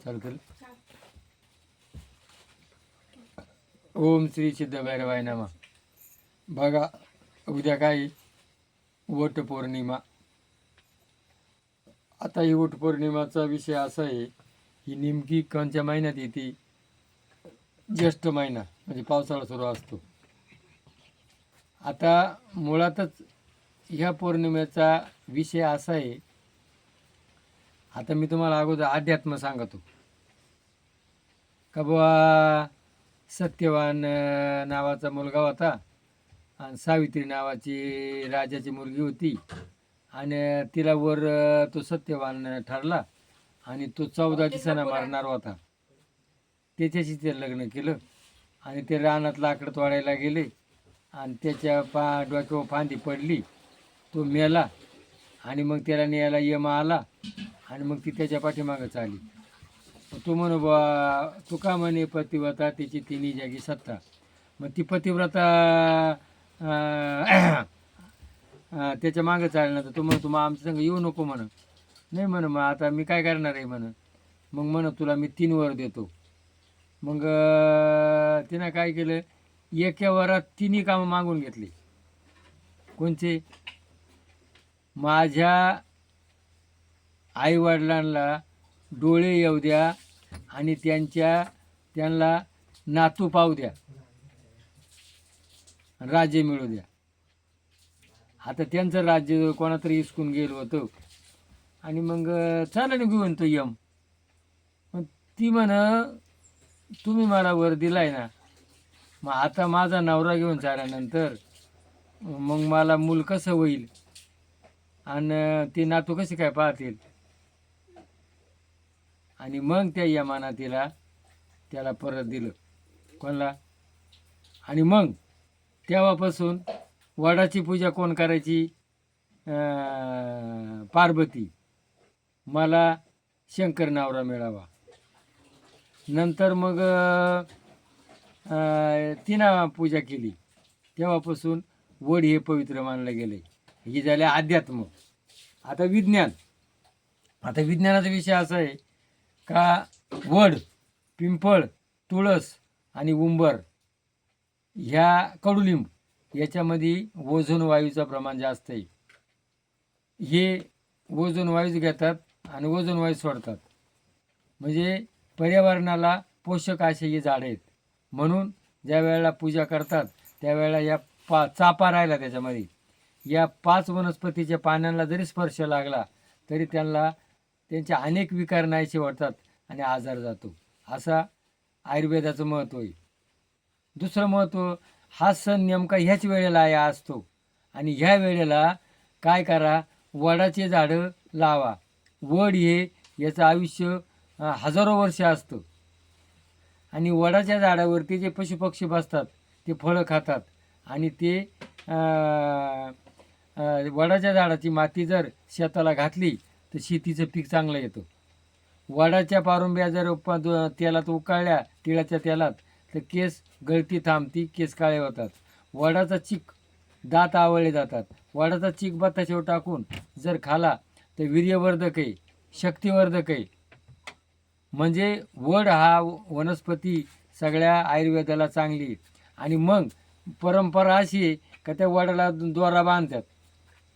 चालतं. ओम श्री सिद्ध भैरवाय नमः. बघा, उद्या काय वट पौर्णिमा. आता ही वट पौर्णिमाचा विषय असा आहे, ही नेमकी कोणत्या महिन्यात येते? ज्येष्ठ महिना म्हणजे पावसाळा सुरू असतो. आता मुळातच ह्या पौर्णिमेचा विषय असा आहे, आता मी तुम्हाला अगोदर अध्यात्म सांगतो का बुवा. सत्यवान नावाचा मुलगा होता आणि सावित्री नावाची राजाची मुलगी होती आणि तिला वर तो सत्यवान ठरला आणि तो 14 दिवसांना मारणार होता. त्याच्याशी ते लग्न केलं आणि ते रानात लाकडं तोडायला गेले आणि त्याच्या डोक्यावर फांदी पडली, तो मेला आणि मग त्याला न्यायला यम आला आणि मग ती त्याच्या पाठीमागं आली. तो म्हण बा तू का म्हणे पतिव्रता त्याची तिन्ही जागी सत्ता. मग ती पतिव्रता त्याच्या मागं चालल्यानंतर तो म्हणतो मग आमच्या संग येऊ नको म्हण. नाही म्हण मग आता मी काय करणार आहे म्हण. मग म्हण तुला मी 3 वर देतो. मग तिनं काय केलं, एका वरात 3 कामं मागून घेतली. कोणचे? माझ्या आईवडिलांना डोळे येऊ द्या आणि त्यांना नातू पाहू द्या, राज्य मिळू द्या. आता त्यांचं राज्य कोणातरी हिसकून गेलं होतं आणि मग चाला घेऊन तो यम. मग ती म्हण तुम्ही मला वर दिलाय ना, मग आता माझा नवरा घेऊन चालल्यानंतर मग मला मूल कसं होईल आणि ते नातू कसे काय पाहतील. आणि मग त्या यमाना त्याला परत दिलं. कोणाला? आणि मग तेव्हापासून वडाची पूजा कोण करायची? पार्वती. मला शंकर नवरा मिळावा. नंतर मग तिनं पूजा केली. तेव्हापासून वड हे पवित्र मानलं गेले. हे झाले अध्यात्म. आता विज्ञान. आता विज्ञानाचा विषय असा आहे का वड, पिंपळ, तुळस आणि उंबर ह्या कडुलिंब याच्यामध्ये ओझोन वायूचं प्रमाण जास्त आहे. हे ओझोन वायूच घेतात आणि ओझोन वायू सोडतात. म्हणजे पर्यावरणाला पोषक असे हे झाडं आहेत. म्हणून ज्या वेळेला पूजा करतात त्यावेळेला या चापा राहिला त्याच्यामध्ये, या 5 वनस्पतीच्या पानांना जरी स्पर्श लागला तरी त्यांचे अनेक विकार नाहीसे वाटतात आणि आजार जातो. असा आयुर्वेदाचं महत्त्व आहे. दुसरं महत्त्व, हा सण नेमका ह्याच वेळेला असतो आणि ह्या वेळेला काय करा, वडाचे झाडं लावा. वड हे याचं आयुष्य हजारो वर्ष असतं आणि वडाच्या झाडावरती जे पशुपक्षी बसतात ते फळं खातात आणि ते वडाच्या झाडाची माती जर शेताला घातली तर शेतीचं पीक चांगलं येतं. वडाच्या पारुंब्या जर तेलात उकळल्या, तिळाच्या तेलात, तर केस गळती थांबती, केस काळे होतात. वडाचा चीक, दात आवळले जातात. वडाचा चीक भाताच्यावर टाकून जर खाला तर वीर्यवर्धक आहे, शक्तिवर्धक आहे. म्हणजे वड हा वनस्पती सगळ्या आयुर्वेदाला चांगली. आणि मग परंपरा अशी आहे का त्या वडाला दोरा बांधतात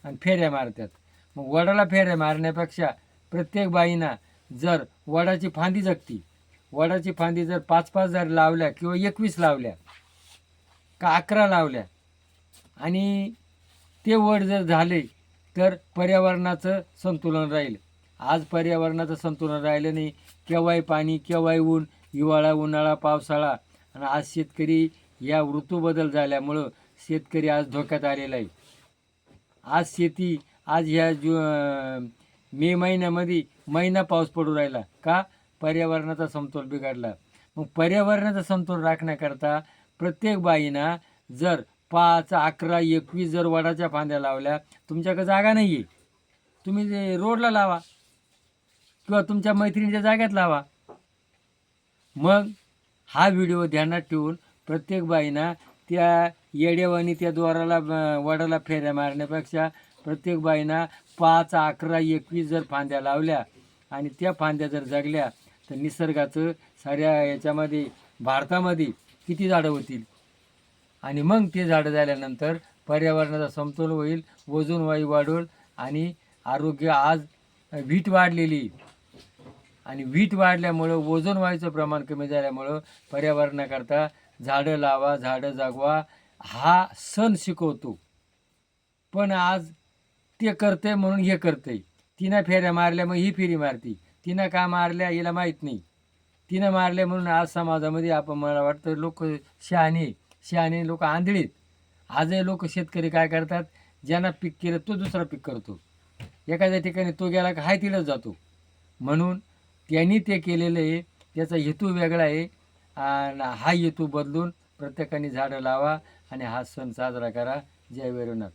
आणि फेऱ्या मारतात. मग वडाला फेऱ्या मारण्यापेक्षा प्रत्येक बाईना जर वडाची फांदी जगती, वडाची फांदी जर 5-5 जर लावल्या किंवा 21 लावल्या का 11 लावल्या आणि ते वड जर झाले तर पर्यावरणाचं संतुलन राहील. आज पर्यावरणाचं संतुलन राहिलं नाही. केव्हाही पाणी, केव्हाही ऊन, हिवाळा, उन्हाळा, पावसाळा. आणि आज शेतकरी या ऋतूबदल झाल्यामुळं शेतकरी आज धोक्यात आलेला आहे. आज शेती, आज ह्या मे महिन्यामध्ये महिना पाऊस पडू राहिला का? पर्यावरणाचा समतोल बिघडला. मग पर्यावरणाचा समतोल राखण्याकरता प्रत्येक बाईना जर 5, 11, 21 जर वडाच्या फांद्या लावल्या, तुमच्याकडे जागा नाही आहे, तुम्ही रोडला लावा किंवा तुमच्या मैत्रिणीच्या जाग्यात लावा. मग हा व्हिडिओ ध्यानात ठेवून प्रत्येक बाईना त्या येड्यावानी त्या द्वाराला वडाला फेऱ्या मारण्यापेक्षा प्रत्येक बाईना 5, 11, 21 जर फांद्या लावल्या आणि त्या फांद्या जर जगल्या तर निसर्गाचं साऱ्या याच्यामध्ये भारतामध्ये किती झाडं होतील. आणि मग ते झाडं झाल्यानंतर पर्यावरणाचा समतोल होईल, ओझोन वायू वाढेल आणि आरोग्य आज वीट वाढलेली आणि वीट वाढल्यामुळं ओझोन वायूचं प्रमाण कमी झाल्यामुळं पर्यावरणाकरता झाडं लावा, झाडं जगवा हा सण शिकवतो. पण आज ते करते म्हणून हे करते. तिनं फेऱ्या मारल्या मग ही फेरी मारती. तिनं का मारल्या हिला माहीत नाही. तिनं मारल्या म्हणून आज समाजामध्ये आपण मला वाटतं लोक शहाणे शहाणे लोक आंधळीत. आजही लोक शेतकरी काय करतात, ज्यांना पीक केलं तो दुसरा पीक करतो. एखाद्या ठिकाणी तो गेला का हाय तिलाच जातो. म्हणून त्यांनी ते केलेलं आहे, त्याचा हेतू वेगळा आहे. आणि हा हेतू बदलून प्रत्येकाने झाडं लावा आणि हा सण साजरा करा. जय वैरनाथ.